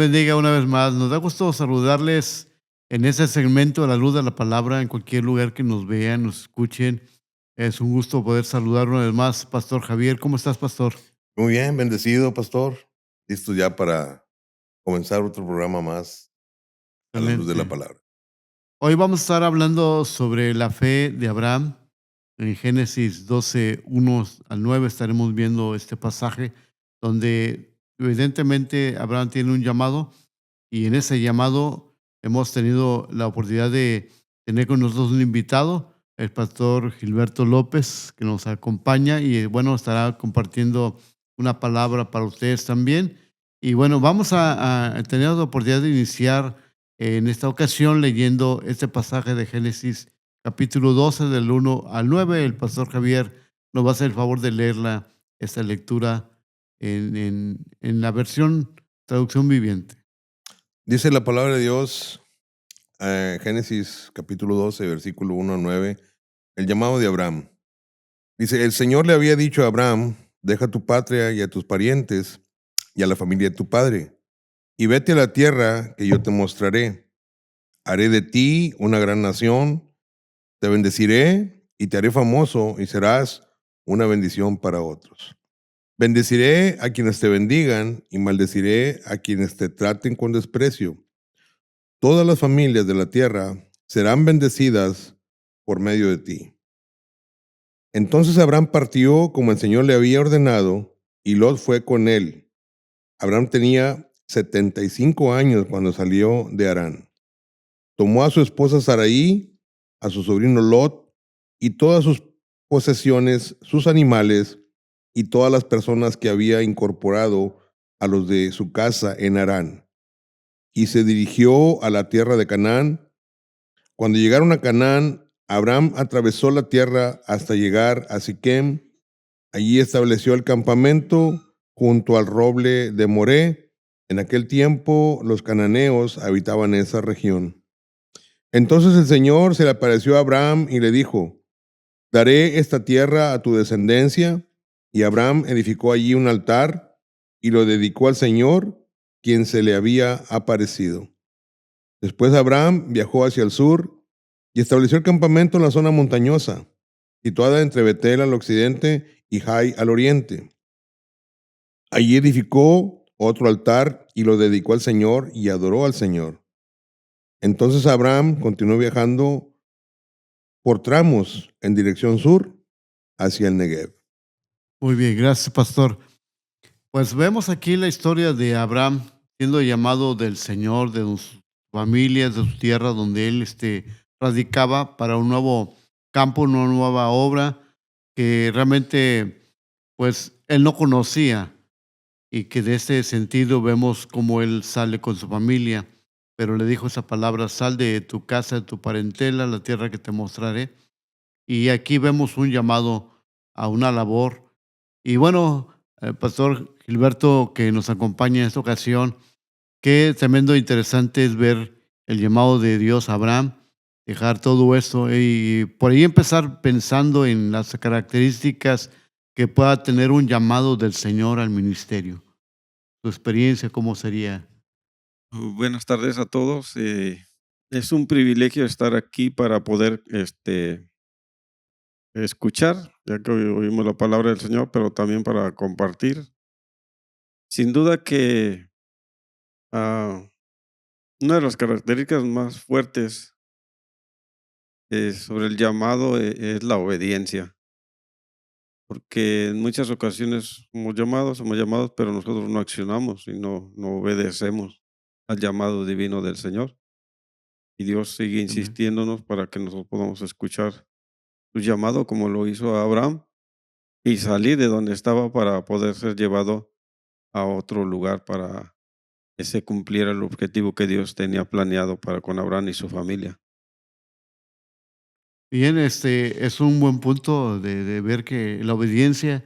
bendiga una vez más. Nos da gusto saludarles en este segmento de la luz de la palabra, en cualquier lugar que nos vean, nos escuchen. Es un gusto poder saludar una vez más, Pastor Javier. ¿Cómo estás, Pastor? Muy bien, bendecido, pastor. Listo ya para comenzar otro programa más a la luz de la Excelente. palabra. Hoy vamos a estar hablando sobre la fe de Abraham. En Génesis 12, 1 al 9 estaremos viendo este pasaje donde evidentemente Abraham tiene un llamado y en ese llamado hemos tenido la oportunidad de tener con nosotros un invitado, el pastor Gilberto López, que nos acompaña y bueno, estará compartiendo una palabra para ustedes también. Y bueno, vamos a tener la oportunidad de iniciar en esta ocasión leyendo este pasaje de Génesis capítulo 12 del 1 al 9. El pastor Javier nos va a hacer el favor de leerla, esta lectura en la versión traducción viviente. Dice la palabra de Dios, Génesis capítulo 12, versículo 1 a 9, el llamado de Abraham. Dice, el Señor le había dicho a Abraham, deja tu patria y a tus parientes y a la familia de tu padre, y vete a la tierra que yo te mostraré. Haré de ti una gran nación, te bendeciré y te haré famoso y serás una bendición para otros. Bendeciré a quienes te bendigan y maldeciré a quienes te traten con desprecio. Todas las familias de la tierra serán bendecidas por medio de ti. Entonces Abraham partió como el Señor le había ordenado y Lot fue con él. Abraham tenía 75 años cuando salió de Harán. Tomó a su esposa Sarai, a su sobrino Lot y todas sus posesiones, sus animales y todas las personas que había incorporado a los de su casa en Harán. Y se dirigió a la tierra de Canaán. Cuando llegaron a Canaán, Abraham atravesó la tierra hasta llegar a Siquem. Allí estableció el campamento junto al roble de Moré. En aquel tiempo los cananeos habitaban esa región. Entonces el Señor se le apareció a Abraham y le dijo, daré esta tierra a tu descendencia. Y Abraham edificó allí un altar y lo dedicó al Señor, quien se le había aparecido. Después Abraham viajó hacia el sur y estableció el campamento en la zona montañosa, situada entre Betel al occidente y Jai al oriente. Allí edificó otro altar y lo dedicó al Señor y adoró al Señor. Entonces Abraham continuó viajando por tramos en dirección sur hacia el Negev. Muy bien, gracias, pastor. Pues vemos aquí la historia de Abraham siendo llamado del Señor, de su familia, de su tierra donde él radicaba para un nuevo campo, una nueva obra que realmente pues él no conocía y que de ese sentido vemos cómo él sale con su familia, pero le dijo esa palabra, sal de tu casa, de tu parentela, la tierra que te mostraré. Y aquí vemos un llamado a una labor. Y bueno, Pastor Gilberto, que nos acompaña en esta ocasión, qué tremendo interesante es ver el llamado de Dios a Abraham, dejar todo eso y por ahí empezar pensando en las características que pueda tener un llamado del Señor al ministerio. Tu experiencia, ¿cómo sería? Buenas tardes a todos. Es un privilegio estar aquí para poder escuchar, ya que oímos la palabra del Señor, pero también para compartir. Sin duda que ah, una de las características más fuertes sobre el llamado es la obediencia, porque en muchas ocasiones somos llamados, pero nosotros no accionamos y no obedecemos al llamado divino del Señor. Y Dios sigue Amén. insistiéndonos para que nosotros podamos escuchar su llamado como lo hizo a Abraham y salir de donde estaba para poder ser llevado a otro lugar para que se cumpliera el objetivo que Dios tenía planeado para con Abraham y su familia. Bien, es un buen punto de ver que la obediencia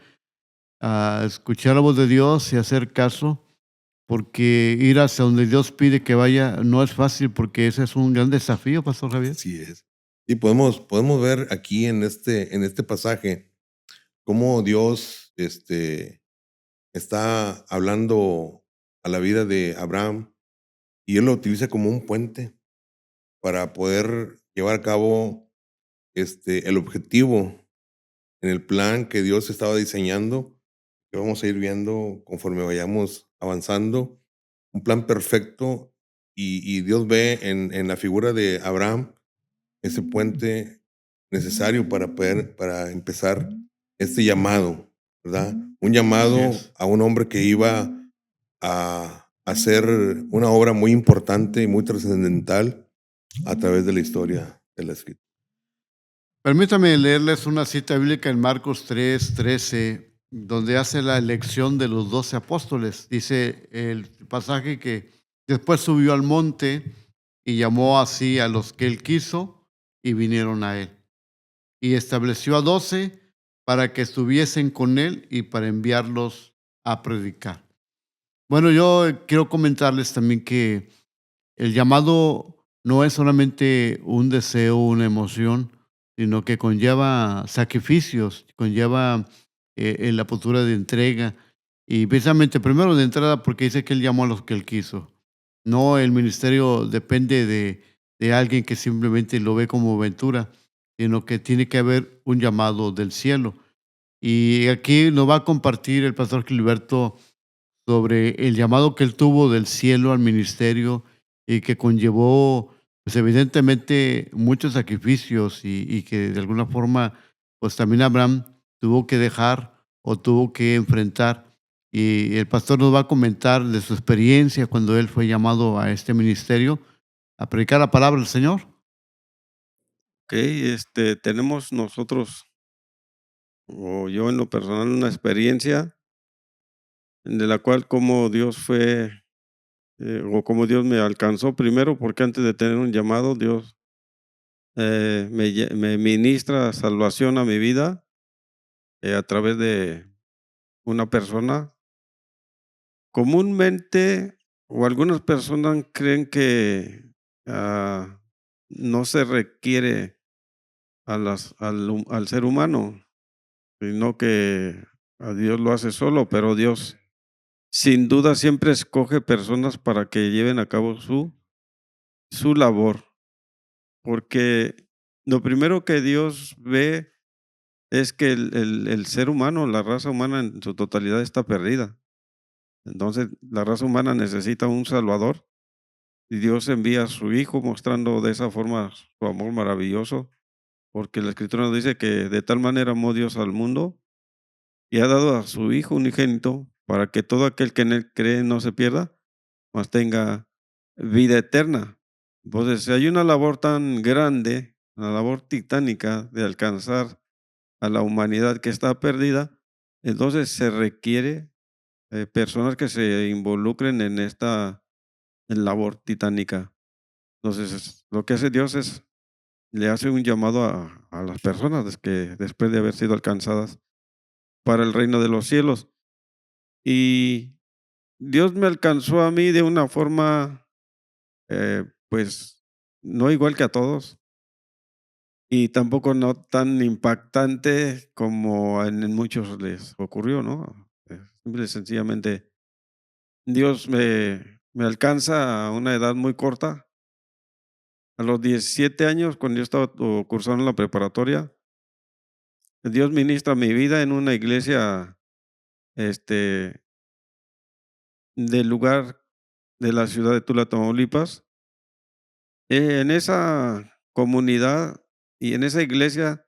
a escuchar la voz de Dios y hacer caso, porque ir hacia donde Dios pide que vaya no es fácil, porque ese es un gran desafío, Pastor Javier. Así es. Y podemos ver aquí en este pasaje cómo Dios está hablando a la vida de Abraham y Él lo utiliza como un puente para poder llevar a cabo el objetivo en el plan que Dios estaba diseñando, que vamos a ir viendo conforme vayamos avanzando, un plan perfecto, y Dios ve en la figura de Abraham ese puente necesario para empezar este llamado, ¿verdad? Un Así llamado es. a un hombre que iba a hacer una obra muy importante y muy trascendental a través de la historia de la escritura. Permítame leerles una cita bíblica en Marcos 3:13, donde hace la elección de los 12 apóstoles. Dice el pasaje que después subió al monte y llamó así a los que él quiso y vinieron a él. Y estableció a 12 para que estuviesen con él y para enviarlos a predicar. Bueno, yo quiero comentarles también que el llamado no es solamente un deseo, una emoción, sino que conlleva sacrificios, conlleva en la postura de entrega. Y precisamente primero de entrada porque dice que él llamó a los que él quiso. No, el ministerio depende de alguien que simplemente lo ve como aventura, sino que tiene que haber un llamado del cielo. Y aquí nos va a compartir el pastor Gilberto sobre el llamado que él tuvo del cielo al ministerio y que conllevó, pues evidentemente, muchos sacrificios y que de alguna forma, pues también Abraham tuvo que dejar o tuvo que enfrentar. Y el pastor nos va a comentar de su experiencia cuando él fue llamado a este ministerio a predicar la palabra del Señor. Ok, tenemos nosotros, o yo en lo personal, una experiencia de la cual como Dios fue, o como Dios me alcanzó primero, porque antes de tener un llamado, Dios me ministra salvación a mi vida a través de una persona. Comúnmente, o algunas personas creen que no se requiere al ser humano, sino que a Dios lo hace solo, pero Dios sin duda siempre escoge personas para que lleven a cabo su labor, porque lo primero que Dios ve es que el ser humano, la raza humana en su totalidad está perdida. Entonces, la raza humana necesita un Salvador y Dios envía a su Hijo mostrando de esa forma su amor maravilloso, porque la Escritura nos dice que de tal manera amó Dios al mundo y ha dado a su Hijo unigénito para que todo aquel que en Él cree no se pierda, mas tenga vida eterna. Entonces, si hay una labor tan grande, una labor titánica de alcanzar a la humanidad que está perdida, entonces se requiere personas que se involucren en esta labor titánica. Entonces, lo que hace Dios es, le hace un llamado a las personas que después de haber sido alcanzadas para el reino de los cielos. Y Dios me alcanzó a mí de una forma, pues, no igual que a todos y tampoco no tan impactante como en muchos les ocurrió, ¿no? Simple y sencillamente, Dios me alcanza a una edad muy corta. A los 17 años, cuando yo estaba cursando la preparatoria, Dios ministra mi vida en una iglesia, este, del lugar de la ciudad de Tula, Tamaulipas. En esa comunidad y en esa iglesia,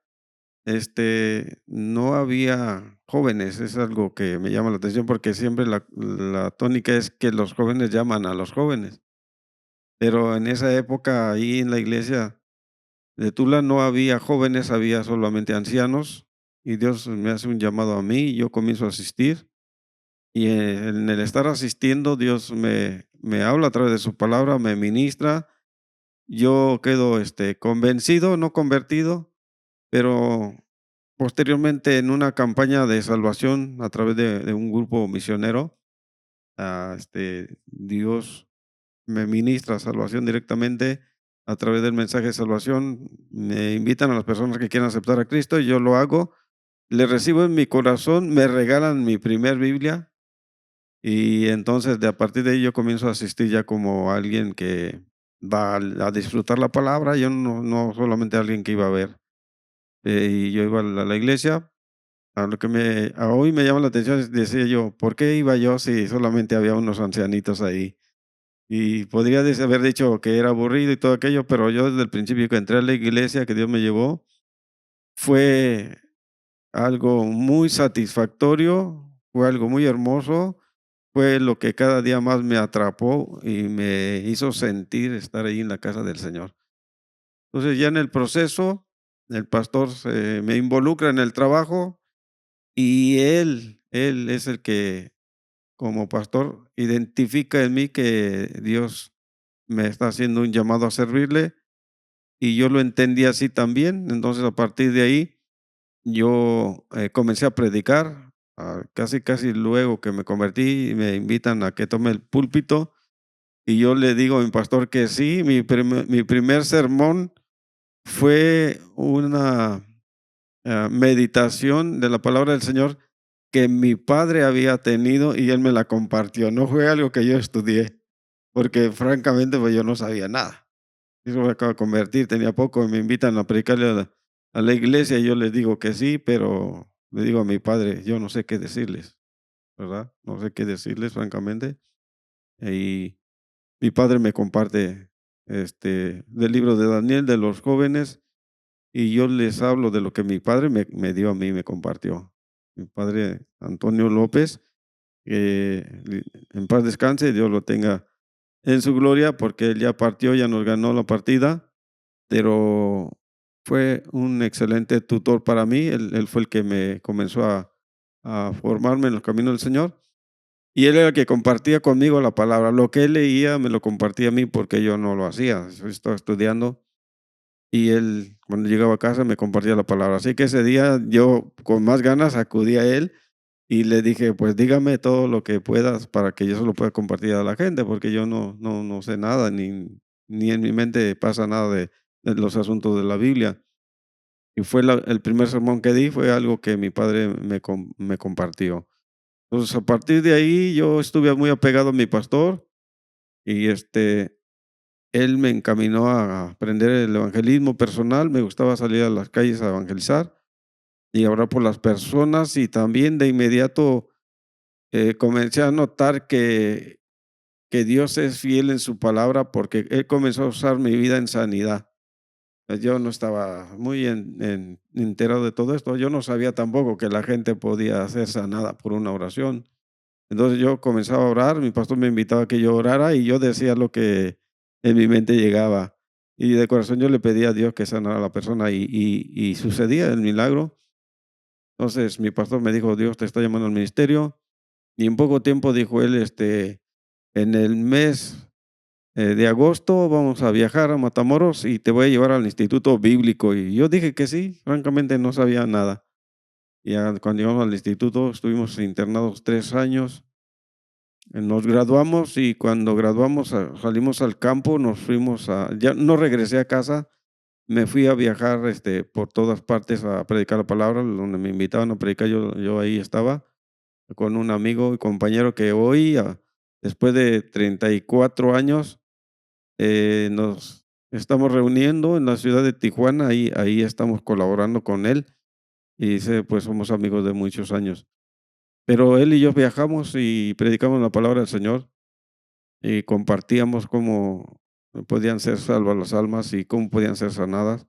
no había jóvenes. Es algo que me llama la atención porque siempre la tónica es que los jóvenes llaman a los jóvenes. Pero en esa época, ahí en la iglesia de Tula no había jóvenes, había solamente ancianos, y Dios me hace un llamado a mí y yo comienzo a asistir. Y en el estar asistiendo, Dios me habla a través de su palabra, me ministra. Yo quedo convencido, no convertido, pero posteriormente en una campaña de salvación a través de un grupo misionero, Dios me ministra salvación directamente a través del mensaje de salvación. Me invitan a las personas que quieran aceptar a Cristo y yo lo hago. Le recibo en mi corazón, me regalan mi primer Biblia Y entonces, a partir de ahí, yo comienzo a asistir ya como alguien que va a disfrutar la palabra. Yo no solamente alguien que iba a ver. Y yo iba a la iglesia. A lo que a hoy me llama la atención, decía yo, ¿por qué iba yo si solamente había unos ancianitos ahí? Y podría haber dicho que era aburrido y todo aquello, pero yo desde el principio que entré a la iglesia que Dios me llevó, fue algo muy satisfactorio, fue algo muy hermoso, fue lo que cada día más me atrapó y me hizo sentir estar ahí en la casa del Señor. Entonces, ya en el proceso, el pastor me involucra en el trabajo y él es el que, como pastor, identifica en mí que Dios me está haciendo un llamado a servirle y yo lo entendí así también. Entonces, a partir de ahí, yo comencé a predicar. Casi, casi luego que me convertí, me invitan a que tome el púlpito y yo le digo a mi pastor que sí. Mi primer sermón fue una meditación de la palabra del Señor que mi padre había tenido y él me la compartió. No fue algo que yo estudié, porque francamente pues yo no sabía nada. Yo me acabo de convertir, tenía poco, y me invitan a predicarle a la iglesia y yo les digo que sí, pero le digo a mi padre, yo no sé qué decirles, ¿verdad? No sé qué decirles, francamente. Y mi padre me comparte del libro de Daniel, de los jóvenes, y yo les hablo de lo que mi padre me dio a mí, me compartió. Mi padre Antonio López, en paz descanse, Dios lo tenga en su gloria, porque él ya partió, ya nos ganó la partida, pero fue un excelente tutor para mí. Él fue el que me comenzó a formarme en los caminos del Señor. Y él era el que compartía conmigo la palabra. Lo que él leía me lo compartía a mí porque yo no lo hacía. Yo estaba estudiando y él, cuando llegaba a casa, me compartía la palabra. Así que ese día yo con más ganas acudí a él y le dije, pues dígame todo lo que puedas para que yo se lo pueda compartir a la gente, porque yo no sé nada, ni en mi mente pasa nada de los asuntos de la Biblia. Y fue el primer sermón que di, fue algo que mi padre me compartió. Entonces, a partir de ahí, yo estuve muy apegado a mi pastor y él me encaminó a aprender el evangelismo personal. Me gustaba salir a las calles a evangelizar y orar por las personas, y también de inmediato comencé a notar que Dios es fiel en su palabra, porque Él comenzó a usar mi vida en sanidad. Yo no estaba muy enterado de todo esto. Yo no sabía tampoco que la gente podía ser sanada por una oración. Entonces yo comenzaba a orar, mi pastor me invitaba a que yo orara y yo decía lo que en mi mente llegaba. Y de corazón yo le pedía a Dios que sanara a la persona y sucedía el milagro. Entonces mi pastor me dijo, Dios te está llamando al ministerio. Y en poco tiempo dijo él, en el mes de agosto vamos a viajar a Matamoros y te voy a llevar al Instituto Bíblico. Y yo dije que sí, francamente no sabía nada. Y ya cuando llegamos al instituto estuvimos internados 3 años. Nos graduamos y cuando graduamos salimos al campo, nos fuimos ya no regresé a casa, me fui a viajar por todas partes a predicar la palabra, donde me invitaban a predicar, yo ahí estaba con un amigo y compañero que hoy, después de 34 años, nos estamos reuniendo en la ciudad de Tijuana, ahí estamos colaborando con él y pues somos amigos de muchos años. Pero él y yo viajamos y predicamos la palabra del Señor y compartíamos cómo podían ser salvas las almas y cómo podían ser sanadas.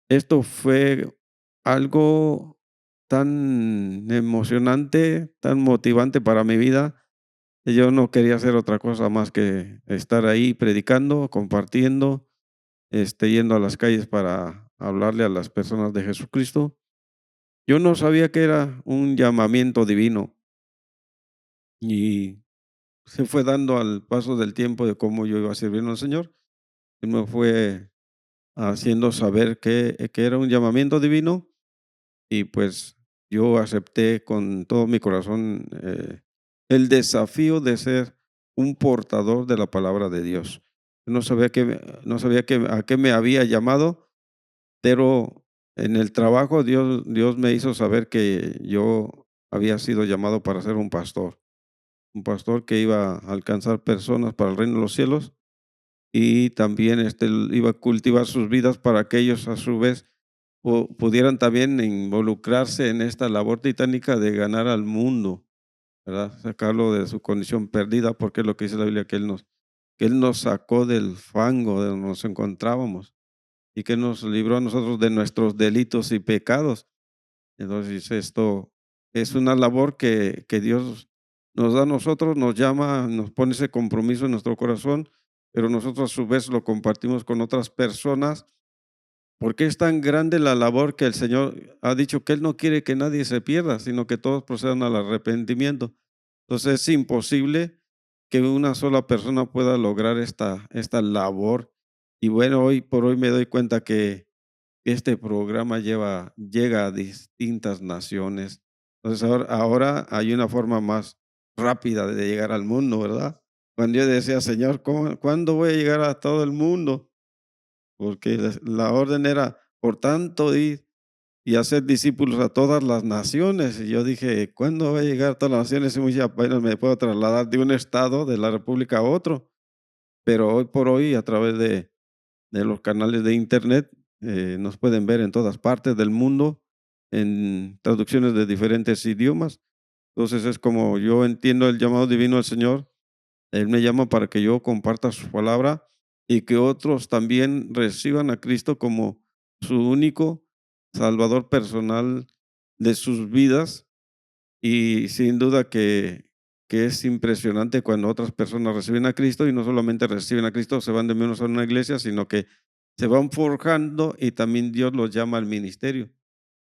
Esto fue algo tan emocionante, tan motivante para mi vida. Yo no quería hacer otra cosa más que estar ahí predicando, compartiendo, yendo a las calles para hablarle a las personas de Jesucristo. Yo no sabía que era un llamamiento divino y se fue dando al paso del tiempo de cómo yo iba sirviendo al Señor. Él me fue haciendo saber que era un llamamiento divino y pues yo acepté con todo mi corazón el desafío de ser un portador de la palabra de Dios. No sabía a qué me había llamado, pero en el trabajo Dios me hizo saber que yo había sido llamado para ser un pastor. un pastor que iba a alcanzar personas para el reino de los cielos y también iba a cultivar sus vidas para que ellos a su vez pudieran también involucrarse en esta labor titánica de ganar al mundo, ¿verdad? Sacarlo de su condición perdida, porque es lo que dice la Biblia, que Él nos sacó del fango de donde nos encontrábamos y que nos libró a nosotros de nuestros delitos y pecados. Entonces, esto es una labor que Dios nos da a nosotros, nos llama, nos pone ese compromiso en nuestro corazón, pero nosotros a su vez lo compartimos con otras personas, porque es tan grande la labor que el Señor ha dicho que Él no quiere que nadie se pierda, sino que todos procedan al arrepentimiento. Entonces, es imposible que una sola persona pueda lograr esta labor. Y bueno, hoy por hoy me doy cuenta que este programa llega a distintas naciones. Entonces ahora hay una forma más rápida de llegar al mundo, ¿verdad? Cuando yo decía, Señor, ¿cuándo voy a llegar a todo el mundo? Porque la orden era, por tanto, ir y hacer discípulos a todas las naciones. Y yo dije, ¿cuándo voy a llegar a todas las naciones? Y muchas apenas me puedo trasladar de un estado de la República a otro. Pero hoy por hoy, a través de los canales de internet, nos pueden ver en todas partes del mundo, en traducciones de diferentes idiomas. Entonces es como yo entiendo el llamado divino del Señor. Él me llama para que yo comparta su palabra y que otros también reciban a Cristo como su único Salvador personal de sus vidas. Y sin duda que es impresionante cuando otras personas reciben a Cristo y no solamente reciben a Cristo, se van de menos a una iglesia, sino que se van forjando y también Dios los llama al ministerio.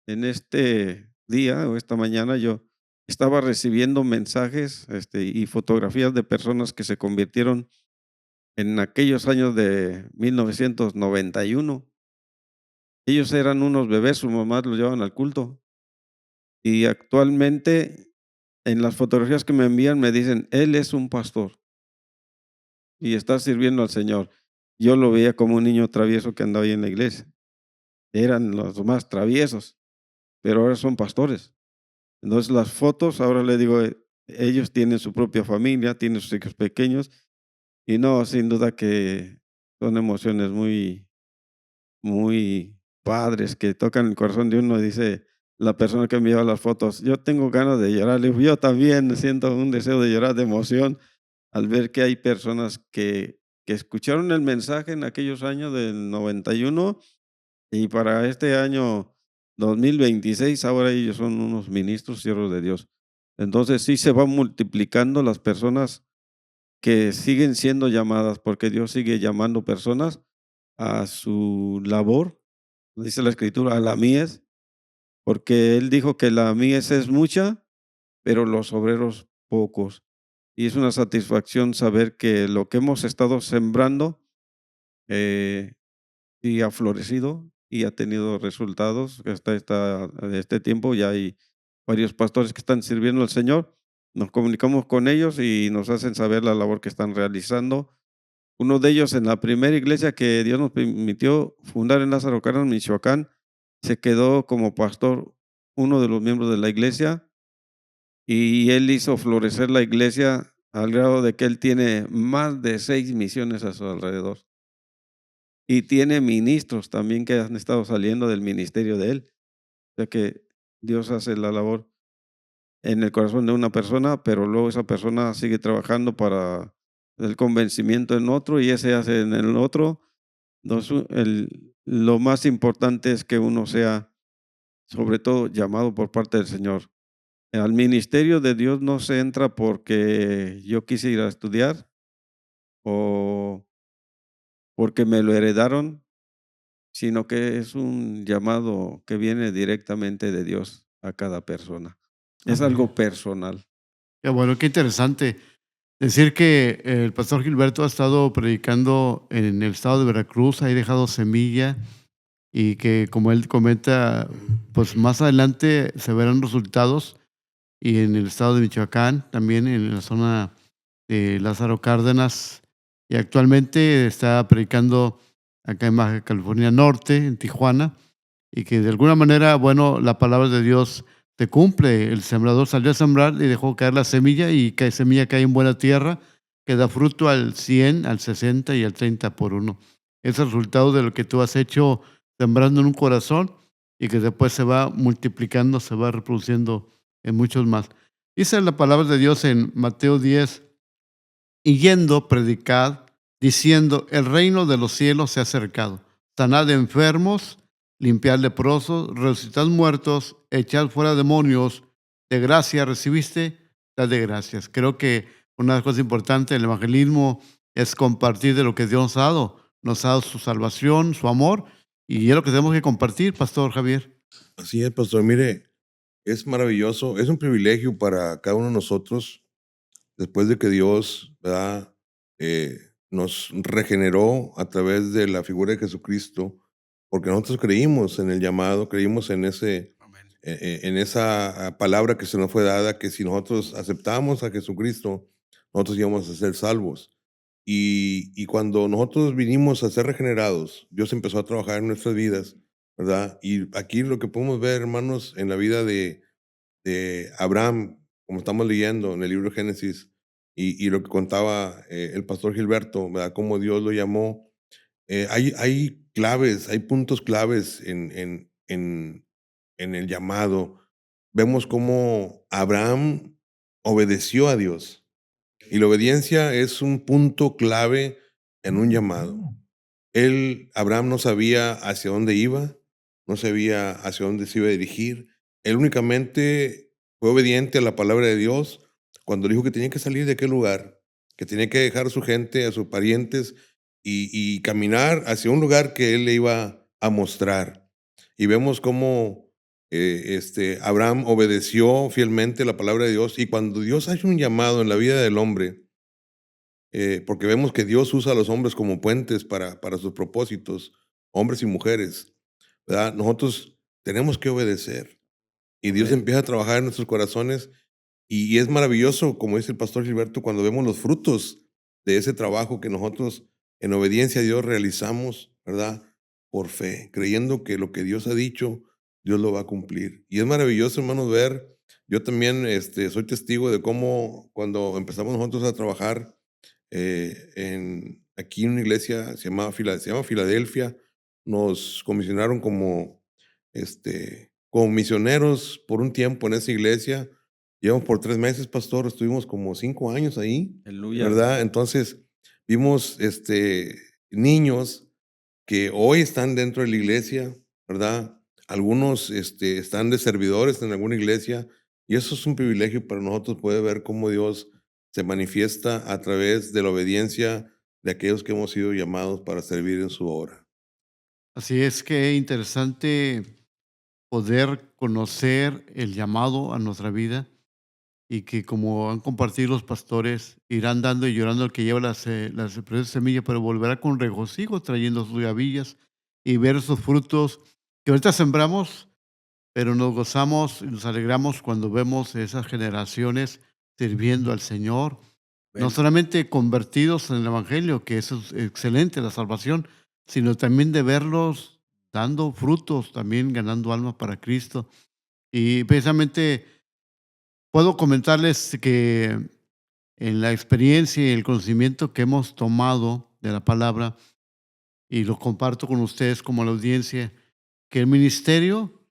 En este día o esta mañana yo estaba recibiendo mensajes y fotografías de personas que se convirtieron en aquellos años de 1991. Ellos eran unos bebés, su mamá los llevaban al culto y actualmente en las fotografías que me envían me dicen, él es un pastor y está sirviendo al Señor. Yo lo veía como un niño travieso que andaba ahí en la iglesia. Eran los más traviesos, pero ahora son pastores. Entonces las fotos, ahora le digo, ellos tienen su propia familia, tienen sus hijos pequeños y no, sin duda que son emociones muy, muy padres que tocan el corazón de uno. Dice la persona que enviaba las fotos, yo tengo ganas de llorar. Le digo, yo también siento un deseo de llorar de emoción al ver que hay personas que escucharon el mensaje en aquellos años del 91 y para este año 2026 ahora ellos son unos ministros, siervos de Dios. Entonces sí se van multiplicando las personas que siguen siendo llamadas, porque Dios sigue llamando personas a su labor, dice la escritura, a la mies, porque Él dijo que la mies es mucha, pero los obreros pocos. Y es una satisfacción saber que lo que hemos estado sembrando eh, y ha florecido y ha tenido resultados. Hasta este tiempo ya hay varios pastores que están sirviendo al Señor. Nos comunicamos con ellos y nos hacen saber la labor que están realizando. Uno de ellos en la primera iglesia que Dios nos permitió fundar en Lázaro Cárdenas, Michoacán, se quedó como pastor uno de los miembros de la iglesia y él hizo florecer la iglesia al grado de que él tiene más de 6 misiones a su alrededor. Y tiene ministros también que han estado saliendo del ministerio de él. O sea que Dios hace la labor en el corazón de una persona, pero luego esa persona sigue trabajando para el convencimiento en otro y ese hace en el otro. Entonces, lo más importante es que uno sea, sobre todo, llamado por parte del Señor. Al ministerio de Dios no se entra porque yo quise ir a estudiar o porque me lo heredaron, sino que es un llamado que viene directamente de Dios a cada persona. Es Amén. algo personal. Qué bueno, qué interesante. Decir que el pastor Gilberto ha estado predicando en el estado de Veracruz, ha dejado semilla y que como él comenta, pues más adelante se verán resultados y en el estado de Michoacán, también en la zona de Lázaro Cárdenas y actualmente está predicando acá en Baja California Norte, en Tijuana, y que de alguna manera, bueno, la palabra de Dios se cumple. El sembrador salió a sembrar y dejó caer la semilla y que semilla cae en buena tierra, que da fruto al 100, al 60 y al 30 por uno. Es el resultado de lo que tú has hecho sembrando en un corazón y que después se va multiplicando, se va reproduciendo en muchos más. Dice la palabra de Dios en Mateo 10, y yendo, predicad, diciendo, el reino de los cielos se ha acercado. Sanad enfermos, limpiad leprosos, resucitad muertos, echad fuera demonios. De gracia recibiste, dad de gracias. Creo que una de las cosas importantes del evangelismo es compartir de lo que Dios nos ha dado. Nos ha dado su salvación, su amor, y es lo que tenemos que compartir, Pastor Javier. Así es, pastor. Mire, es maravilloso, es un privilegio para cada uno de nosotros, después de que Dios, ¿verdad? Nos regeneró a través de la figura de Jesucristo, porque nosotros creímos en el llamado, creímos en en esa palabra que se nos fue dada, que si nosotros aceptamos a Jesucristo, nosotros íbamos a ser salvos. Y cuando nosotros vinimos a ser regenerados, Dios empezó a trabajar en nuestras vidas, ¿verdad? Y aquí lo que podemos ver, hermanos, en la vida de Abraham, como estamos leyendo en el libro de Génesis, y lo que contaba el pastor Gilberto, ¿verdad? Cómo Dios lo llamó. Hay claves, hay puntos claves en el llamado. Vemos cómo Abraham obedeció a Dios. Y la obediencia es un punto clave en un llamado. Abraham no sabía hacia dónde iba, no sabía hacia dónde se iba a dirigir. Él únicamente fue obediente a la palabra de Dios cuando dijo que tenía que salir de aquel lugar, que tenía que dejar a su gente, a sus parientes y caminar hacia un lugar que él le iba a mostrar. Y vemos cómo Abraham obedeció fielmente la palabra de Dios, y cuando Dios hace un llamado en la vida del hombre, porque vemos que Dios usa a los hombres como puentes para sus propósitos, hombres y mujeres, ¿verdad? Nosotros tenemos que obedecer y Dios Amén. empieza a trabajar en nuestros corazones, y es maravilloso, como dice el pastor Gilberto, cuando vemos los frutos de ese trabajo que nosotros en obediencia a Dios realizamos, ¿verdad? Por fe, creyendo que lo que Dios ha dicho, Dios lo va a cumplir. Y es maravilloso, hermanos, ver, yo también soy testigo de cómo cuando empezamos nosotros a trabajar aquí en una iglesia se llama Filadelfia, nos comisionaron como misioneros por un tiempo en esa iglesia. Llevamos por 3 meses, pastor, estuvimos como 5 años ahí, Aleluya. ¿verdad? Entonces, vimos niños que hoy están dentro de la iglesia, ¿verdad? Algunos están de servidores en alguna iglesia, y eso es un privilegio para nosotros poder ver cómo Dios se manifiesta a través de la obediencia de aquellos que hemos sido llamados para servir en su obra. Así es que interesante poder conocer el llamado a nuestra vida y que como han compartido los pastores, irán dando y llorando el que lleva las preciosas semillas, pero volverá con regocijo trayendo sus gavillas y ver esos frutos que ahorita sembramos, pero nos gozamos y nos alegramos cuando vemos esas generaciones sirviendo al Señor, no Amén. solamente convertidos en el Evangelio, que eso es excelente, la salvación, sino también de verlos dando frutos, también ganando almas para Cristo. Y precisamente puedo comentarles que en la experiencia y el conocimiento que hemos tomado de la palabra, y lo comparto con ustedes como la audiencia, que el ministerio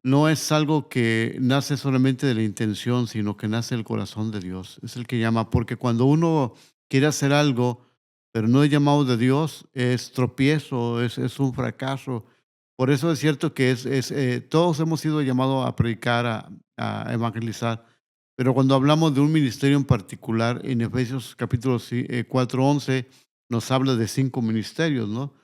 no es algo que nace solamente de la intención, sino que nace del corazón de Dios. Es el que llama, porque cuando uno quiere hacer algo, pero no es llamado de Dios, es tropiezo, es un fracaso. Por eso es cierto que todos hemos sido llamados a predicar, a evangelizar, pero cuando hablamos de un ministerio en particular, en Efesios capítulo 4:11 nos habla de 5 ministerios, ¿no?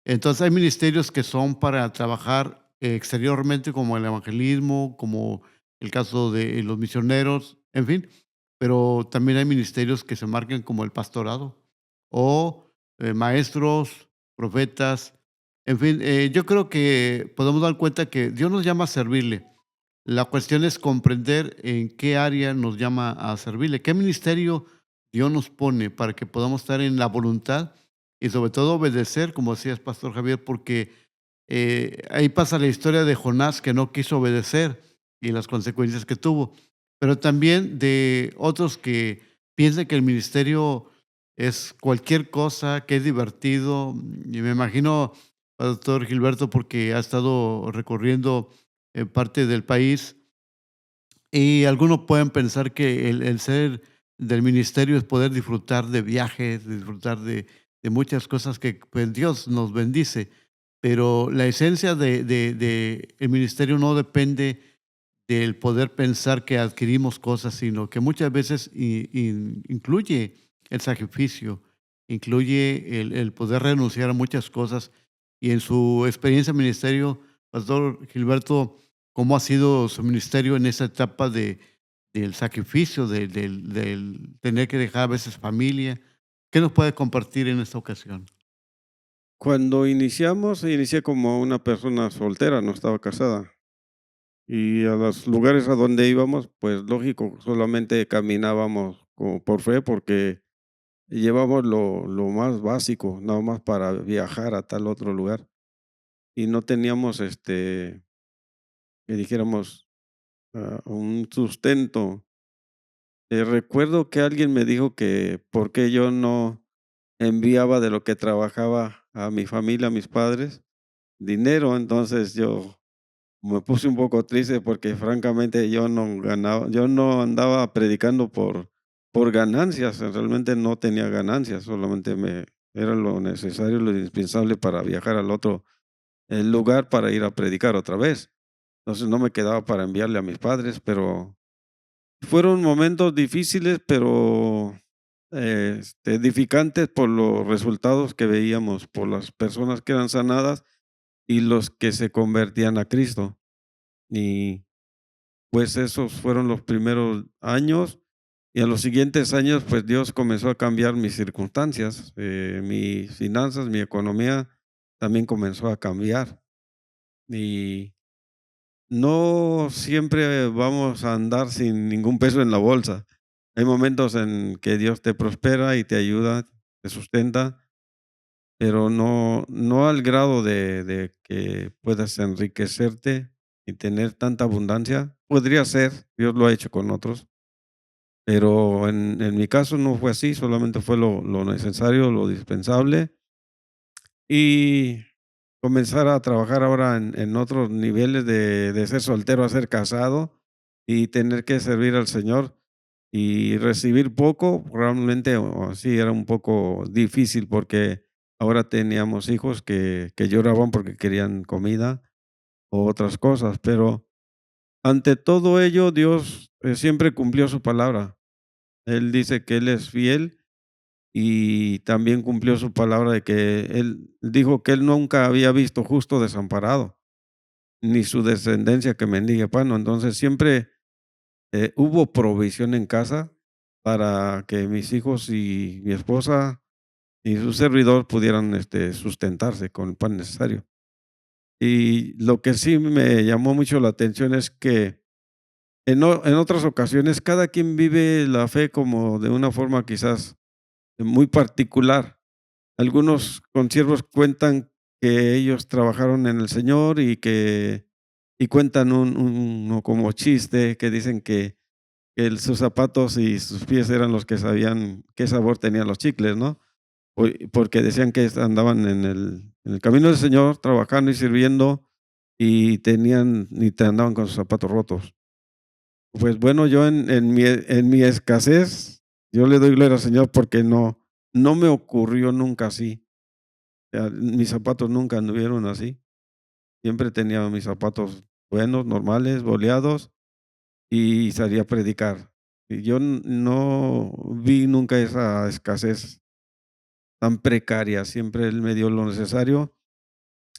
Entonces hay ministerios que son para trabajar exteriormente, como el evangelismo, como el caso de los misioneros, en fin, pero también hay ministerios que se marcan como el pastorado o maestros, profetas, en fin, yo creo que podemos dar cuenta que Dios nos llama a servirle. La cuestión es comprender en qué área nos llama a servirle, qué ministerio Dios nos pone para que podamos estar en la voluntad y sobre todo obedecer, como decías, Pastor Javier, porque ahí pasa la historia de Jonás que no quiso obedecer. y las consecuencias que tuvo, pero también de otros que piensan que el ministerio es cualquier cosa, que es divertido. Y me imagino al doctor Gilberto porque ha estado recorriendo parte del país y algunos pueden pensar que el ser del ministerio es poder disfrutar de viajes, disfrutar de muchas cosas que pues, Dios nos bendice, pero la esencia de el ministerio no depende del poder pensar que adquirimos cosas, sino que muchas veces incluye el sacrificio, incluye el poder renunciar a muchas cosas. Y en su experiencia en ministerio, Pastor Gilberto, ¿cómo ha sido su ministerio en esa etapa del sacrificio, del tener que dejar a veces familia? ¿Qué nos puede compartir en esta ocasión? Cuando iniciamos, inicié como una persona soltera, no estaba casada. Y a los lugares a donde íbamos, pues lógico, solamente caminábamos como por fe porque llevamos lo más básico, nada más para viajar a tal otro lugar. Y no teníamos, que dijéramos, un sustento. Recuerdo que alguien me dijo que por qué yo no enviaba de lo que trabajaba a mi familia, a mis padres, dinero. Entonces yo me puse un poco triste porque francamente yo no ganaba, yo no andaba predicando por ganancias, realmente no tenía ganancias, solamente me era lo necesario, lo indispensable para viajar al otro lugar para ir a predicar otra vez. Entonces no me quedaba para enviarle a mis padres, pero fueron momentos difíciles, pero edificantes por los resultados que veíamos, por las personas que eran sanadas y los que se convertían a Cristo. Y pues esos fueron los primeros años y a los siguientes años pues Dios comenzó a cambiar mis circunstancias, mis finanzas, mi economía también comenzó a cambiar y no siempre vamos a andar sin ningún peso en la bolsa. Hay momentos en que Dios te prospera y te ayuda, te sustenta, pero no al grado de que puedas enriquecerte y tener tanta abundancia. Podría ser, Dios lo ha hecho con otros, pero en mi caso no fue así, solamente fue lo necesario, lo dispensable, y comenzar a trabajar ahora en otros niveles de ser soltero a ser casado y tener que servir al Señor y recibir poco, realmente o sí era un poco difícil porque ahora teníamos hijos que lloraban porque querían comida o otras cosas, pero ante todo ello Dios siempre cumplió su palabra. Él dice que Él es fiel y también cumplió su palabra de que Él dijo que Él nunca había visto justo desamparado, ni su descendencia que mendigue pan, ¿no? Entonces siempre hubo provisión en casa para que mis hijos y mi esposa y su servidor pudieran sustentarse con el pan necesario. Y lo que sí me llamó mucho la atención es que en otras ocasiones cada quien vive la fe como de una forma quizás muy particular. Algunos consiervos cuentan que ellos trabajaron en el Señor y cuentan uno como chiste que dicen que sus zapatos y sus pies eran los que sabían qué sabor tenían los chicles, ¿no? Porque decían que andaban en el camino del Señor trabajando y sirviendo y te andaban con sus zapatos rotos. Pues bueno, yo en mi escasez, yo le doy gloria al Señor porque no me ocurrió nunca así. O sea, mis zapatos nunca anduvieron así. Siempre tenía mis zapatos buenos, normales, boleados y salía a predicar. Y yo no vi nunca esa escasez tan precaria. Siempre Él me dio lo necesario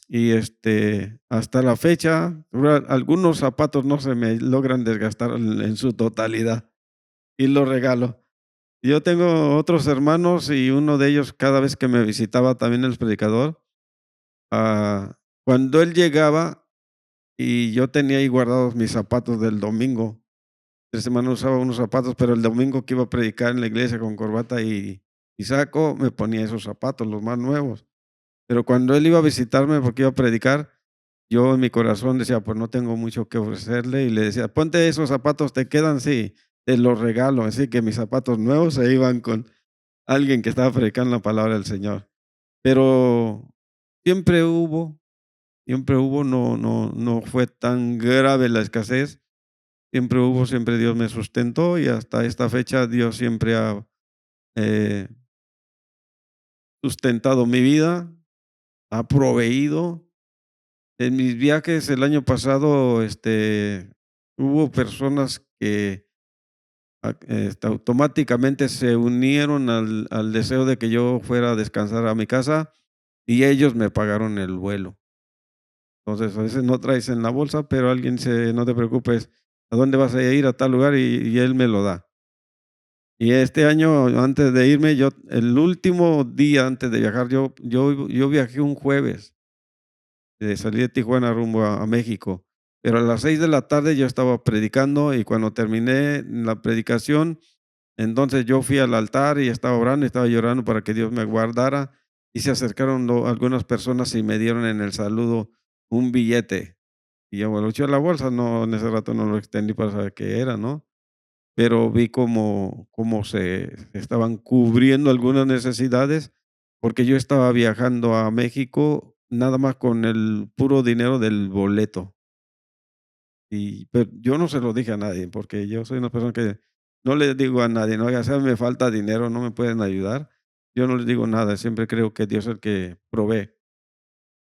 y hasta la fecha, algunos zapatos no se me logran desgastar en su totalidad y los regalo. Yo tengo otros hermanos y uno de ellos cada vez que me visitaba también el predicador, cuando él llegaba y yo tenía ahí guardados mis zapatos del domingo, 3 semanas usaba unos zapatos, pero el domingo que iba a predicar en la iglesia con corbata y saco, me ponía esos zapatos, los más nuevos. Pero cuando él iba a visitarme porque iba a predicar, yo en mi corazón decía, pues no tengo mucho que ofrecerle y le decía, ponte esos zapatos, te quedan, sí, te los regalo. Así que mis zapatos nuevos se iban con alguien que estaba predicando la palabra del Señor. Pero siempre hubo, no fue tan grave la escasez. Siempre hubo, siempre Dios me sustentó y hasta esta fecha Dios siempre ha eh, sustentado mi vida, ha proveído. En mis viajes el año pasado, hubo personas que automáticamente se unieron al deseo de que yo fuera a descansar a mi casa y ellos me pagaron el vuelo. Entonces, a veces no traes en la bolsa, pero alguien dice, no te preocupes, ¿a dónde vas a ir? A tal lugar y él me lo da. Y este año, antes de irme, el último día antes de viajar, yo viajé un jueves, salí de Tijuana rumbo a México, pero a las 6 de la tarde yo estaba predicando y cuando terminé la predicación, entonces yo fui al altar y estaba orando y estaba llorando para que Dios me guardara y se acercaron algunas personas y me dieron en el saludo un billete. Y yo me lo eché a la bolsa, no, en ese rato no lo extendí para saber qué era, ¿no? Pero vi cómo se estaban cubriendo algunas necesidades, porque yo estaba viajando a México nada más con el puro dinero del boleto. Pero yo no se lo dije a nadie, porque yo soy una persona que no le digo a nadie, no, ya sea me falta dinero, no me pueden ayudar. Yo no les digo nada, siempre creo que Dios es el que provee.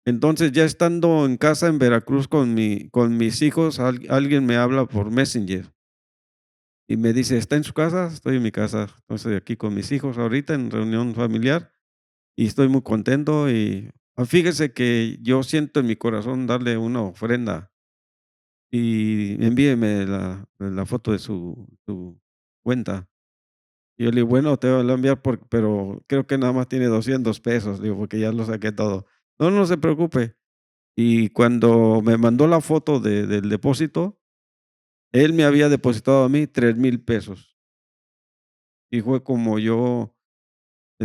Entonces, ya estando en casa en Veracruz con mis hijos, alguien me habla por Messenger y me dice: "¿Está en su casa?". Estoy en mi casa, estoy aquí con mis hijos ahorita en reunión familiar y estoy muy contento fíjese que yo siento en mi corazón darle una ofrenda y envíeme la foto de su cuenta. Y yo le digo: "Bueno, te voy a enviar pero creo que nada más tiene 200 pesos", digo, porque ya lo saqué todo. "No, no se preocupe". Y cuando me mandó la foto del depósito, él me había depositado a mí 3,000 pesos. Y fue como yo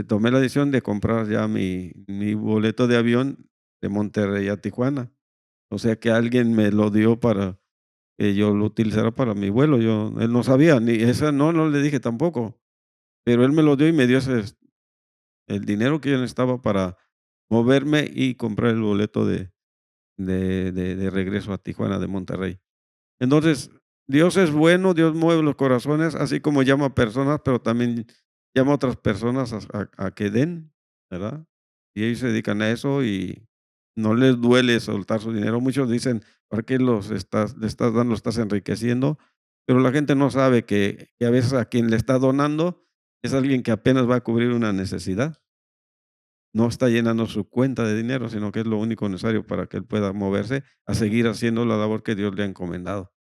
tomé la decisión de comprar ya mi boleto de avión de Monterrey a Tijuana. O sea que alguien me lo dio para que yo lo utilizara para mi vuelo. Él no sabía, ni esa no le dije tampoco, pero él me lo dio y me dio el dinero que yo necesitaba para moverme y comprar el boleto de regreso a Tijuana de Monterrey. Entonces, Dios es bueno, Dios mueve los corazones, así como llama a personas, pero también llama a otras personas a que den, ¿verdad? Y ellos se dedican a eso y no les duele soltar su dinero. Muchos dicen, ¿para qué le estás dando, lo estás enriqueciendo? Pero la gente no sabe que a veces a quien le está donando es alguien que apenas va a cubrir una necesidad. No está llenando su cuenta de dinero, sino que es lo único necesario para que él pueda moverse a seguir haciendo la labor que Dios le ha encomendado.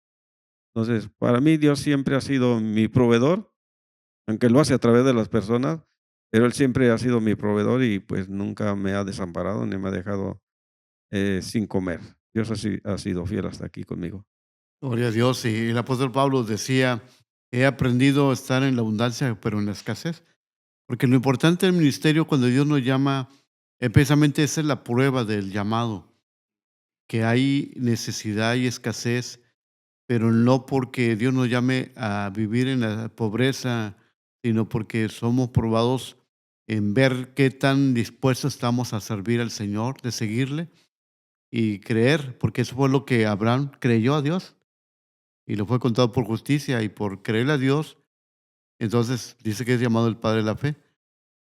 Entonces, para mí Dios siempre ha sido mi proveedor, aunque lo hace a través de las personas, pero Él siempre ha sido mi proveedor y pues nunca me ha desamparado ni me ha dejado sin comer. Dios ha sido fiel hasta aquí conmigo. Gloria a Dios. Y el apóstol Pablo decía, he aprendido a estar en la abundancia, pero en la escasez. Porque lo importante del ministerio cuando Dios nos llama, precisamente esa es la prueba del llamado, que hay necesidad y escasez, pero no porque Dios nos llame a vivir en la pobreza, sino porque somos probados en ver qué tan dispuestos estamos a servir al Señor, de seguirle y creer, porque eso fue lo que Abraham creyó a Dios y lo fue contado por justicia y por creer a Dios, entonces dice que es llamado el Padre de la fe.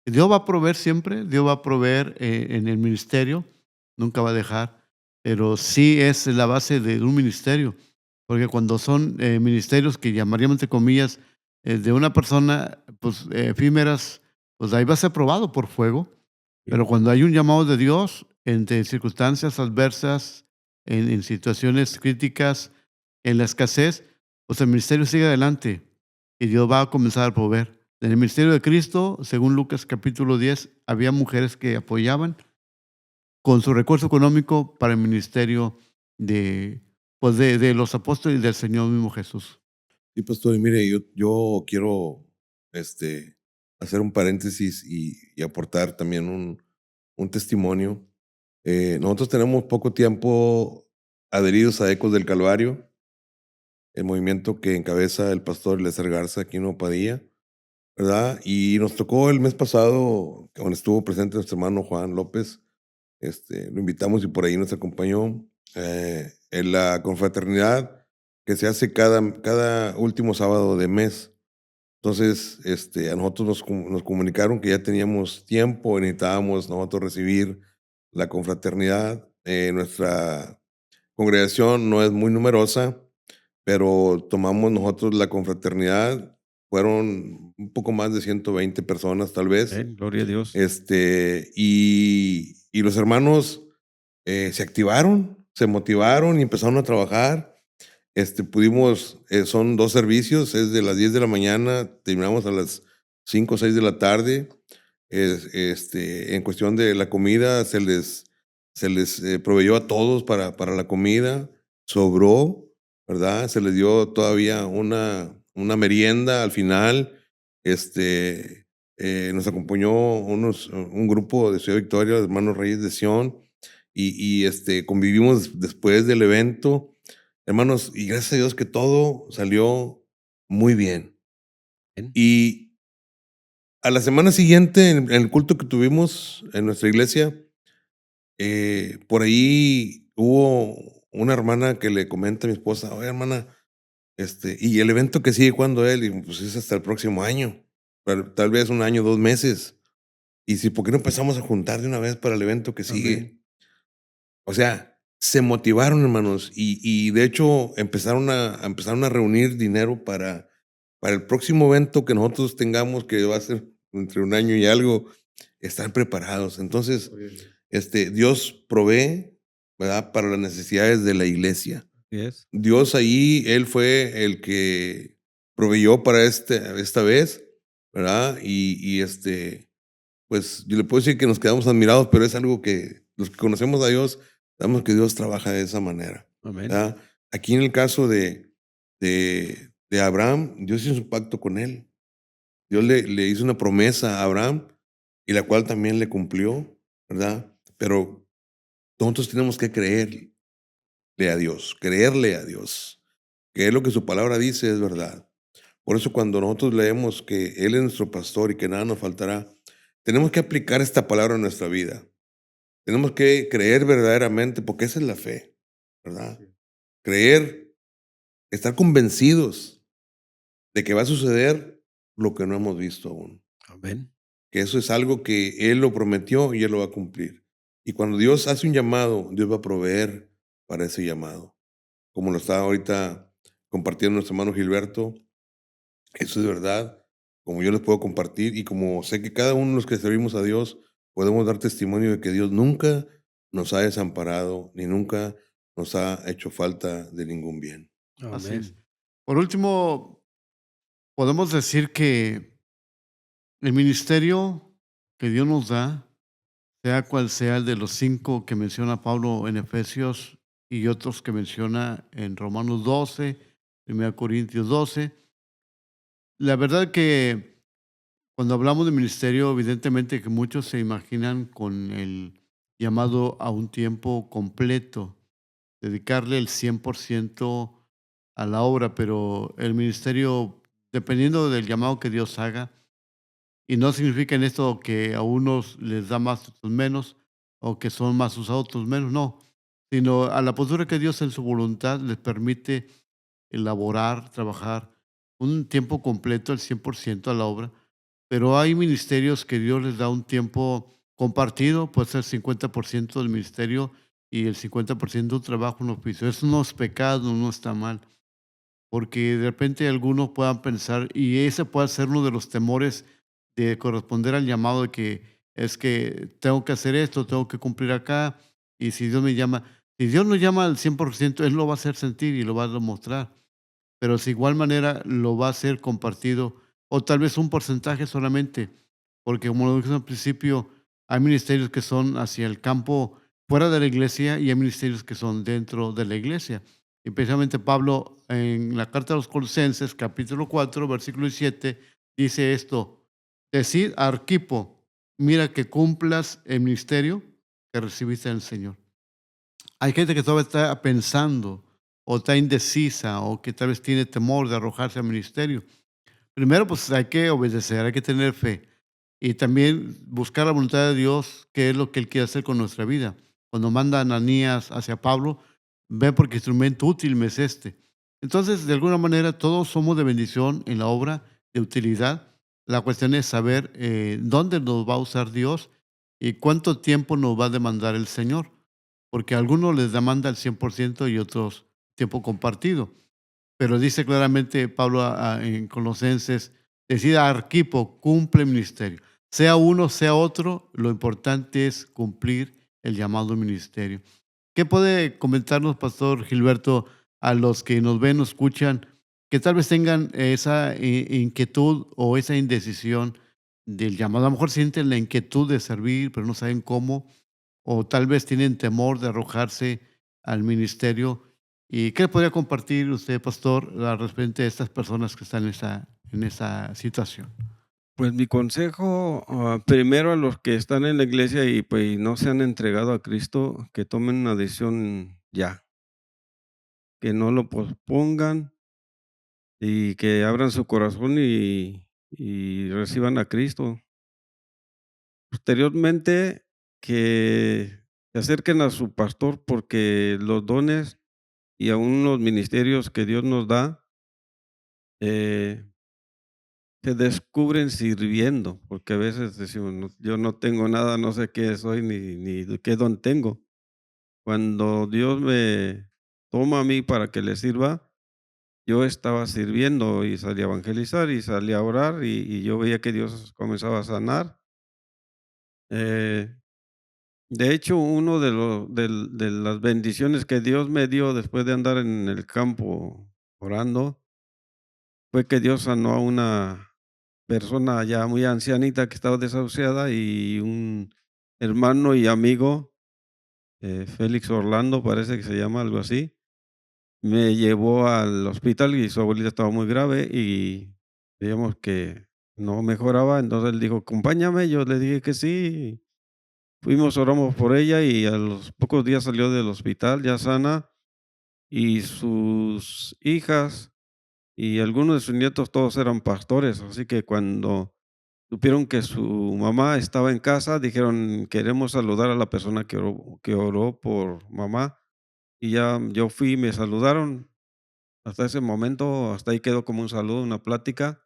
Dios va a proveer siempre, Dios va a proveer en el ministerio, nunca va a dejar, pero sí es la base de un ministerio, porque cuando son ministerios que llamaríamos entre comillas de una persona, pues efímeras, pues ahí va a ser probado por fuego, Sí. pero cuando hay un llamado de Dios, entre circunstancias adversas, en situaciones críticas, en la escasez, pues el ministerio sigue adelante y Dios va a comenzar a proveer. En el ministerio de Cristo, según Lucas capítulo 10, había mujeres que apoyaban con su recurso económico para el ministerio de, pues de los apóstoles y del Señor mismo Jesús. Sí, pastor, y mire, yo quiero este, hacer un paréntesis y aportar también un testimonio. Nosotros tenemos poco tiempo adheridos a Ecos del Calvario, el movimiento que encabeza el pastor Eliezer Garza aquí en Padilla, ¿verdad? Y nos tocó el mes pasado, cuando estuvo presente nuestro hermano Juan López, lo invitamos y por ahí nos acompañó en la confraternidad que se hace cada último sábado de mes. Entonces, a nosotros nos comunicaron que ya teníamos tiempo, necesitábamos nosotros recibir la confraternidad. Nuestra congregación no es muy numerosa, pero tomamos nosotros la confraternidad. Fueron un poco más de 120 personas, tal vez. Amén. Gloria a Dios. Y los hermanos se activaron, se motivaron y empezaron a trabajar. Son 2 servicios, es de las 10 de la mañana, terminamos a las 5 o 6 de la tarde. En cuestión de la comida, se les proveyó a todos para la comida, sobró, ¿verdad? Se les dio todavía una merienda al final. Nos acompañó un grupo de Ciudad Victoria, los hermanos Reyes de Sion, convivimos después del evento. Hermanos, y gracias a Dios que todo salió muy bien. Bien. Y a la semana siguiente, en el culto que tuvimos en nuestra iglesia, por ahí hubo una hermana que le comenta a mi esposa: oye, hermana, y el evento que sigue, ¿cuándo es? Y pues es hasta el próximo año, tal vez 1 año, 2 meses. Y si, ¿por qué no empezamos a juntar de una vez para el evento que sigue? Amén. O sea, se motivaron, hermanos, y de hecho empezaron a reunir dinero para el próximo evento que nosotros tengamos, que va a ser entre 1 año y algo, estar preparados. Entonces, Dios provee, ¿verdad?, para las necesidades de la iglesia. Así es. Dios ahí, Él fue el que proveyó para esta vez, ¿verdad? Pues yo le puedo decir que nos quedamos admirados, pero es algo que los que conocemos a Dios, sabemos que Dios trabaja de esa manera, Amén. ¿verdad? Aquí en el caso de Abraham, Dios hizo un pacto con él. Dios le hizo una promesa a Abraham y la cual también le cumplió, ¿verdad? Pero nosotros tenemos que creerle a Dios, creerle a Dios, que es lo que su palabra dice es verdad. Por eso cuando nosotros leemos que Él es nuestro pastor y que nada nos faltará, tenemos que aplicar esta palabra en nuestra vida. Tenemos que creer verdaderamente, porque esa es la fe, ¿verdad? Creer, estar convencidos de que va a suceder lo que no hemos visto aún. Amén. Que eso es algo que Él lo prometió y Él lo va a cumplir. Y cuando Dios hace un llamado, Dios va a proveer para ese llamado. Como lo está ahorita compartiendo nuestro hermano Gilberto, eso es verdad. Como yo les puedo compartir y como sé que cada uno de los que servimos a Dios podemos dar testimonio de que Dios nunca nos ha desamparado ni nunca nos ha hecho falta de ningún bien. Así es. Amén. Por último, podemos decir que el ministerio que Dios nos da, sea cual sea el de los 5 que menciona Pablo en Efesios y otros que menciona en Romanos 12, 1 Corintios 12, la verdad que cuando hablamos de ministerio, evidentemente que muchos se imaginan con el llamado a un tiempo completo, dedicarle el 100% a la obra, pero el ministerio, dependiendo del llamado que Dios haga, y no significa en esto que a unos les da más, a otros menos, o que son más usados, otros menos, no, sino a la postura que Dios en su voluntad les permite elaborar, trabajar un tiempo completo, el 100% a la obra, pero hay ministerios que Dios les da un tiempo compartido, puede ser 50% del ministerio y el 50% de trabajo en oficio. Eso no es pecado, no está mal, porque de repente algunos puedan pensar, y ese puede ser uno de los temores de corresponder al llamado de que es que tengo que hacer esto, tengo que cumplir acá, y si Dios me llama, si Dios nos llama al 100%, Él lo va a hacer sentir y lo va a demostrar, pero si de igual manera lo va a hacer compartido, o tal vez un porcentaje solamente, porque como lo dije al principio, hay ministerios que son hacia el campo fuera de la iglesia y hay ministerios que son dentro de la iglesia. Y precisamente Pablo en la carta a los Colosenses, capítulo 4, versículo 7, dice esto: decid a Arquipo, mira que cumplas el ministerio que recibiste del Señor. Hay gente que todavía está pensando, o está indecisa, o que tal vez tiene temor de arrojarse al ministerio. Primero, pues hay que obedecer, hay que tener fe. Y también buscar la voluntad de Dios, qué es lo que Él quiere hacer con nuestra vida. Cuando manda a Ananías hacia Pablo, ve porque instrumento útil me es este. Entonces, de alguna manera, todos somos de bendición en la obra, de utilidad. La cuestión es saber dónde nos va a usar Dios y cuánto tiempo nos va a demandar el Señor. Porque a algunos les demanda el 100% y otros tiempo compartido. Pero dice claramente Pablo en Colosenses, decida Arquipo, cumple ministerio. Sea uno, sea otro, lo importante es cumplir el llamado ministerio. ¿Qué puede comentarnos, Pastor Gilberto, a los que nos ven, nos escuchan, que tal vez tengan esa inquietud o esa indecisión del llamado? A lo mejor sienten la inquietud de servir, pero no saben cómo, o tal vez tienen temor de arrojarse al ministerio. ¿Y qué podría compartir usted, pastor, referente a estas personas que están en esa situación? Pues mi consejo, primero a los que están en la iglesia y pues y no se han entregado a Cristo, que tomen una decisión ya, que no lo pospongan y que abran su corazón y reciban a Cristo. Posteriormente, que se acerquen a su pastor porque los dones y aún los ministerios que Dios nos da, eh, se descubren sirviendo, porque a veces decimos: "No, yo no tengo nada, no sé qué soy ni de qué don tengo". Cuando Dios me toma a mí para que le sirva, yo estaba sirviendo y salí a evangelizar y salí a orar y yo veía que Dios comenzaba a sanar. Eh, de hecho, uno de las bendiciones que Dios me dio después de andar en el campo orando, fue que Dios sanó a una persona ya muy ancianita que estaba desahuciada y un hermano y amigo, Félix Orlando, parece que se llama, algo así, me llevó al hospital y su abuelita estaba muy grave y veíamos que no mejoraba, entonces él dijo: "Acompáñame", yo le dije que sí, fuimos, oramos por ella y a los pocos días salió del hospital ya sana y sus hijas y algunos de sus nietos todos eran pastores, así que cuando supieron que su mamá estaba en casa, dijeron: "Queremos saludar a la persona que oró por mamá", y ya yo fui, me saludaron. Hasta ese momento, hasta ahí quedó como un saludo, una plática,